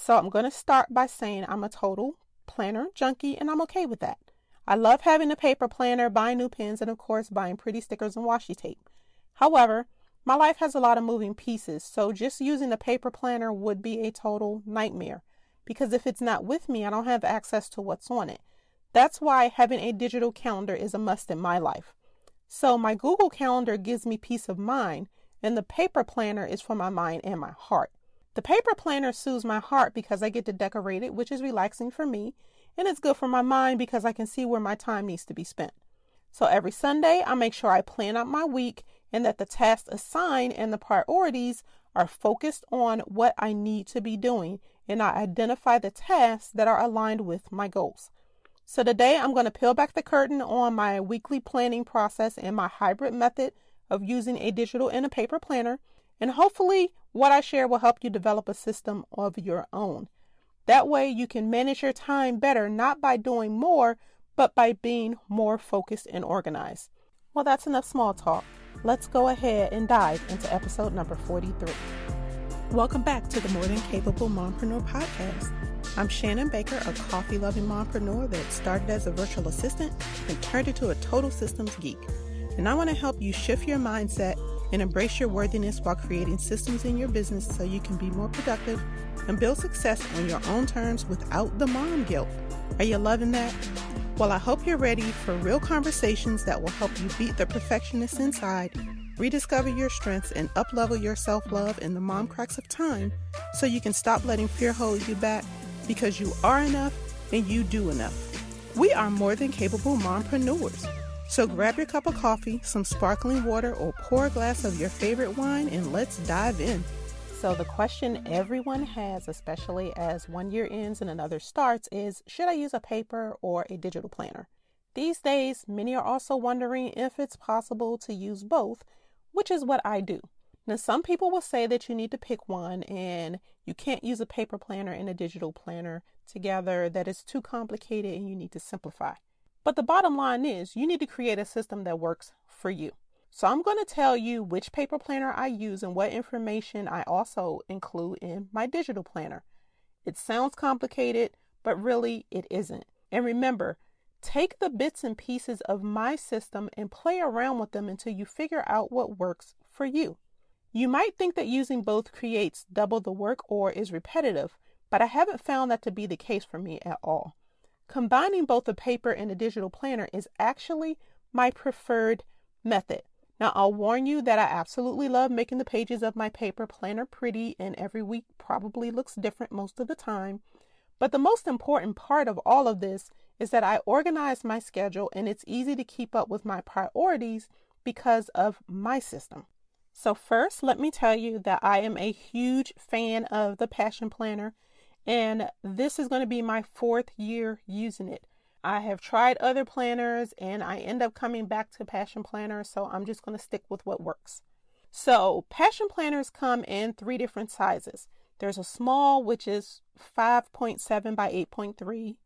So I'm going to start by saying I'm a total planner junkie, and I'm okay with that. I love having a paper planner, buying new pens, and of course buying pretty stickers and washi tape. However, my life has a lot of moving pieces, so just using a paper planner would be a total nightmare, because if it's not with me, I don't have access to what's on it. That's why having a digital calendar is a must in my life. So my Google Calendar gives me peace of mind, and the paper planner is for my mind and my heart. The paper planner soothes my heart because I get to decorate it, which is relaxing for me, and it's good for my mind because I can see where my time needs to be spent. So every Sunday, I make sure I plan out my week and that the tasks assigned and the priorities are focused on what I need to be doing, and I identify the tasks that are aligned with my goals. So today, I'm going to peel back the curtain on my weekly planning process and my hybrid method of using a digital and a paper planner, and hopefully what I share will help you develop a system of your own. That way you can manage your time better, not by doing more, but by being more focused and organized. Well, that's enough small talk. Let's go ahead and dive into episode number 43. Welcome back to the More Than Capable Mompreneur podcast. I'm Shannon Baker, a coffee-loving mompreneur that started as a virtual assistant and turned into a total systems geek. And I want to help you shift your mindset and embrace your worthiness while creating systems in your business so you can be more productive and build success on your own terms without the mom guilt. Are you loving that? Well, I hope you're ready for real conversations that will help you beat the perfectionist inside, rediscover your strengths, and up-level your self-love in the mom cracks of time so you can stop letting fear hold you back, because you are enough and you do enough. We are more than capable mompreneurs. So grab your cup of coffee, some sparkling water, or pour a glass of your favorite wine, and let's dive in. So the question everyone has, especially as one year ends and another starts, is should I use a paper or a digital planner? These days, many are also wondering if it's possible to use both, which is what I do. Now, some people will say that you need to pick one and you can't use a paper planner and a digital planner together, that it's too complicated and you need to simplify. But the bottom line is you need to create a system that works for you. So I'm going to tell you which paper planner I use and what information I also include in my digital planner. It sounds complicated, but really it isn't. And remember, take the bits and pieces of my system and play around with them until you figure out what works for you. You might think that using both creates double the work or is repetitive, but I haven't found that to be the case for me at all. Combining both a paper and a digital planner is actually my preferred method. Now, I'll warn you that I absolutely love making the pages of my paper planner pretty, and every week probably looks different most of the time. But the most important part of all of this is that I organize my schedule and it's easy to keep up with my priorities because of my system. So first, let me tell you that I am a huge fan of the Passion Planner, and this is going to be my 4th year using it. I have tried other planners and I end up coming back to Passion Planner, so I'm just going to stick with what works. So Passion Planners come in 3 different sizes. There's a small, which is 5.7 by 8.3.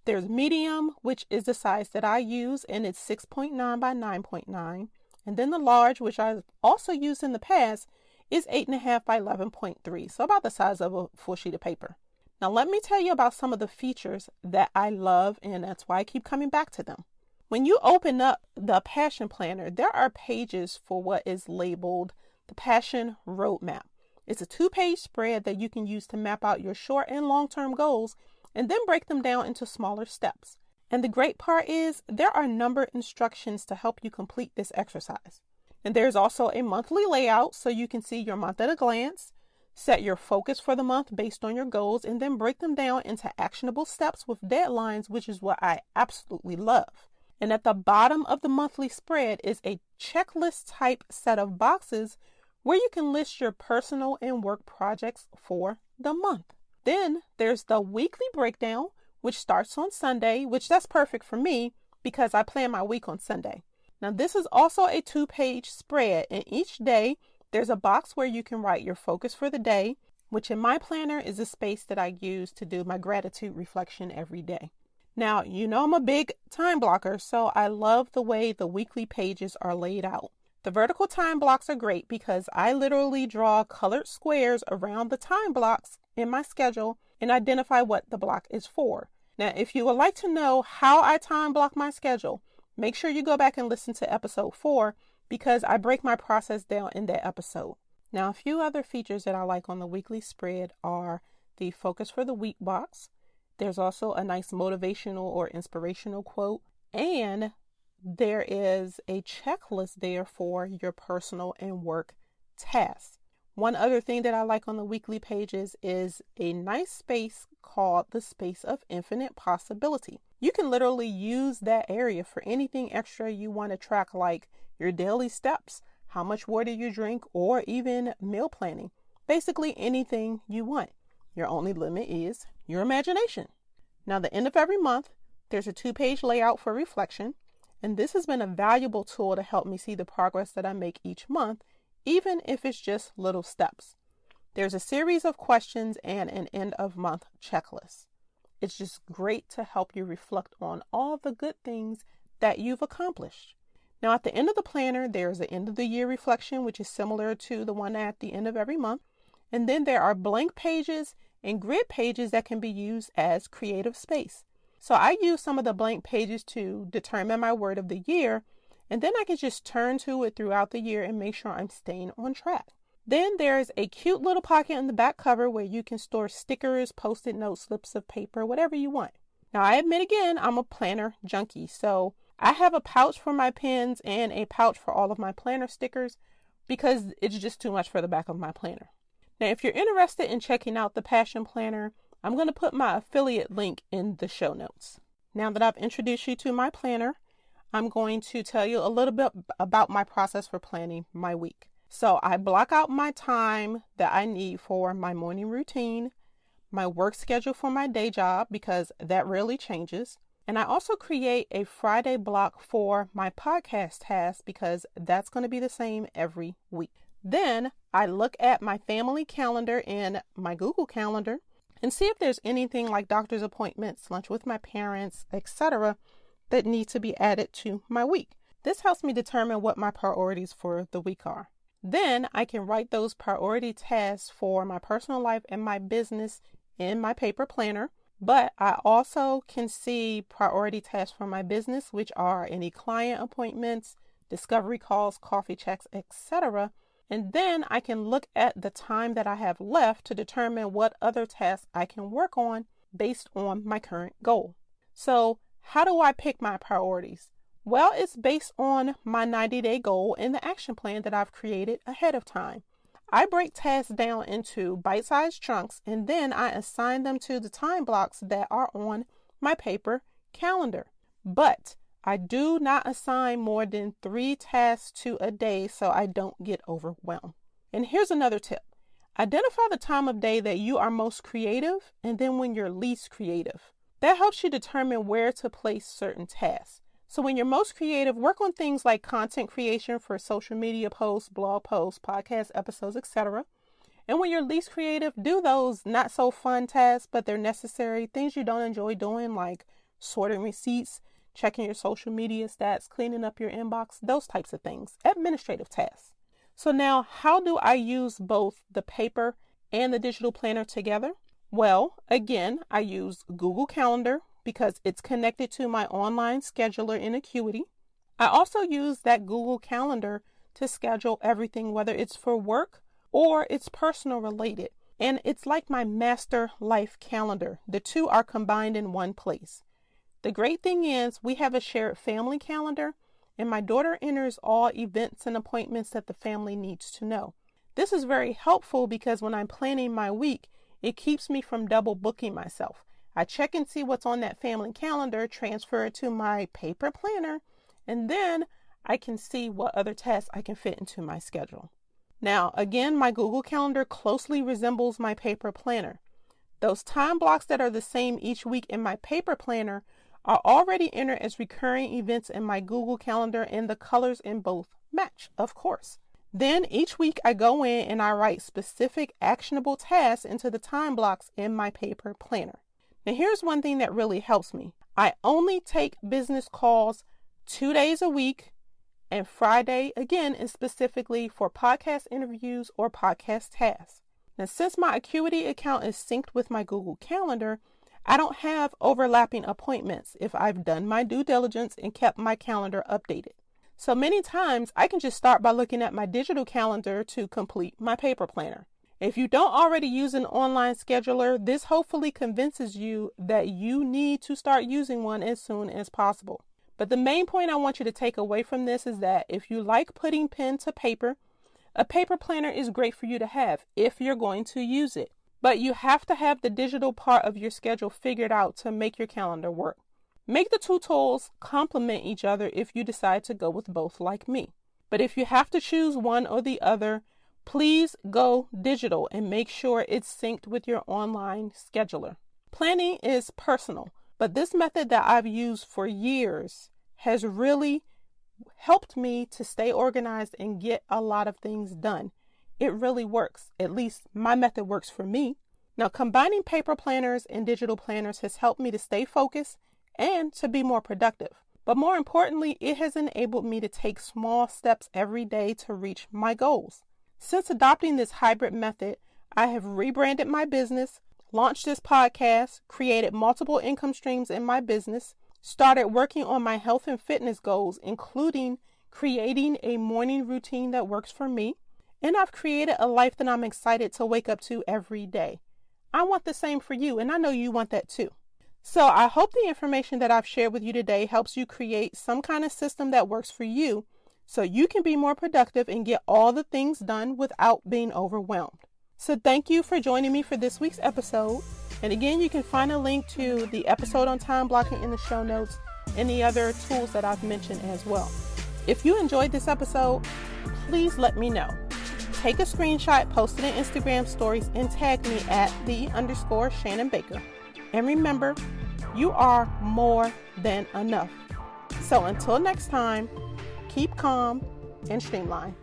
There's medium, which is the size that I use, and it's 6.9 by 9.9. And then the large, which I've also used in the past, is 8.5 by 11.3. So about the size of a full sheet of paper. Now, let me tell you about some of the features that I love, and that's why I keep coming back to them. When you open up the Passion Planner, there are pages for what is labeled the Passion Roadmap. It's a 2-page spread that you can use to map out your short and long-term goals and then break them down into smaller steps. And the great part is there are numbered instructions to help you complete this exercise. And there's also a monthly layout so you can see your month at a glance, set your focus for the month based on your goals, and then break them down into actionable steps with deadlines, which is what I absolutely love. And at the bottom of the monthly spread is a checklist type set of boxes where you can list your personal and work projects for the month. Then there's the weekly breakdown, which starts on Sunday, which that's perfect for me because I plan my week on Sunday. Now, this is also a 2-page spread, and each day there's a box where you can write your focus for the day, which in my planner is a space that I use to do my gratitude reflection every day. Now, you know I'm a big time blocker, so I love the way the weekly pages are laid out. The vertical time blocks are great because I literally draw colored squares around the time blocks in my schedule, and identify what the block is for. Now, if you would like to know how I time block my schedule, make sure you go back and listen to episode 4 because I break my process down in that episode. Now, a few other features that I like on the weekly spread are the focus for the week box. There's also a nice motivational or inspirational quote, and there is a checklist there for your personal and work tasks. One other thing that I like on the weekly pages is a nice space called the space of infinite possibility. You can literally use that area for anything extra you want to track, like your daily steps, how much water you drink, or even meal planning. Basically anything you want. Your only limit is your imagination. Now, at the end of every month, there's a 2-page layout for reflection, and this has been a valuable tool to help me see the progress that I make each month, even if it's just little steps. There's a series of questions and an end of month checklist. It's just great to help you reflect on all the good things that you've accomplished. Now, at the end of the planner, there's an end of the year reflection, which is similar to the one at the end of every month. And then there are blank pages and grid pages that can be used as creative space. So I use some of the blank pages to determine my word of the year, and then I can just turn to it throughout the year and make sure I'm staying on track. Then there's a cute little pocket in the back cover where you can store stickers, post-it notes, slips of paper, whatever you want. Now, I admit again, I'm a planner junkie, so I have a pouch for my pens and a pouch for all of my planner stickers because it's just too much for the back of my planner. Now, if you're interested in checking out the Passion Planner, I'm going to put my affiliate link in the show notes. Now that I've introduced you to my planner, I'm going to tell you a little bit about my process for planning my week. So I block out my time that I need for my morning routine, my work schedule for my day job, because that rarely changes. And I also create a Friday block for my podcast task because that's going to be the same every week. Then I look at my family calendar in my Google Calendar and see if there's anything like doctor's appointments, lunch with my parents, etc. that need to be added to my week. This helps me determine what my priorities for the week are. Then I can write those priority tasks for my personal life and my business in my paper planner. But I also can see priority tasks for my business, which are any client appointments, discovery calls, coffee checks, etc. And then I can look at the time that I have left to determine what other tasks I can work on based on my current goal. So how do I pick my priorities? Well, it's based on my 90-day goal and the action plan that I've created ahead of time. I break tasks down into bite-sized chunks and then I assign them to the time blocks that are on my paper calendar. But I do not assign more than 3 tasks to a day so I don't get overwhelmed. And here's another tip. Identify the time of day that you are most creative and then when you're least creative. That helps you determine where to place certain tasks. So when you're most creative, work on things like content creation for social media posts, blog posts, podcast episodes, etc. And when you're least creative, do those not so fun tasks, but they're necessary, things you don't enjoy doing, like sorting receipts, checking your social media stats, cleaning up your inbox, those types of things, administrative tasks. So now, how do I use both the paper and the digital planner together? Well, again, I use Google Calendar because it's connected to my online scheduler in Acuity. I also use that Google Calendar to schedule everything, whether it's for work or it's personal related. And it's like my master life calendar. The two are combined in one place. The great thing is we have a shared family calendar, and my daughter enters all events and appointments that the family needs to know. This is very helpful because when I'm planning my week, it keeps me from double booking myself. I check and see what's on that family calendar, transfer it to my paper planner, and then I can see what other tasks I can fit into my schedule. Now, again, my Google Calendar closely resembles my paper planner. Those time blocks that are the same each week in my paper planner are already entered as recurring events in my Google Calendar, and the colors in both match, of course. Then each week I go in and I write specific actionable tasks into the time blocks in my paper planner. Now here's one thing that really helps me. I only take business calls 2 days a week, and Friday again is specifically for podcast interviews or podcast tasks. Now, since my Acuity account is synced with my Google Calendar, I don't have overlapping appointments if I've done my due diligence and kept my calendar updated. So many times I can just start by looking at my digital calendar to complete my paper planner. If you don't already use an online scheduler, this hopefully convinces you that you need to start using one as soon as possible. But the main point I want you to take away from this is that if you like putting pen to paper, a paper planner is great for you to have if you're going to use it. But you have to have the digital part of your schedule figured out to make your calendar work. Make the two tools complement each other if you decide to go with both like me. But if you have to choose one or the other, please go digital and make sure it's synced with your online scheduler. Planning is personal, but this method that I've used for years has really helped me to stay organized and get a lot of things done. It really works. At least my method works for me. Now, combining paper planners and digital planners has helped me to stay focused and to be more productive. But more importantly, it has enabled me to take small steps every day to reach my goals. Since adopting this hybrid method, I have rebranded my business, launched this podcast, created multiple income streams in my business, started working on my health and fitness goals, including creating a morning routine that works for me, and I've created a life that I'm excited to wake up to every day. I want the same for you, and I know you want that too. So I hope the information that I've shared with you today helps you create some kind of system that works for you so you can be more productive and get all the things done without being overwhelmed. So thank you for joining me for this week's episode. And again, you can find a link to the episode on time blocking in the show notes and the other tools that I've mentioned as well. If you enjoyed this episode, please let me know. Take a screenshot, post it in Instagram stories, and tag me at _Shannon Baker. And remember, you are more than enough. So until next time, keep calm and streamline.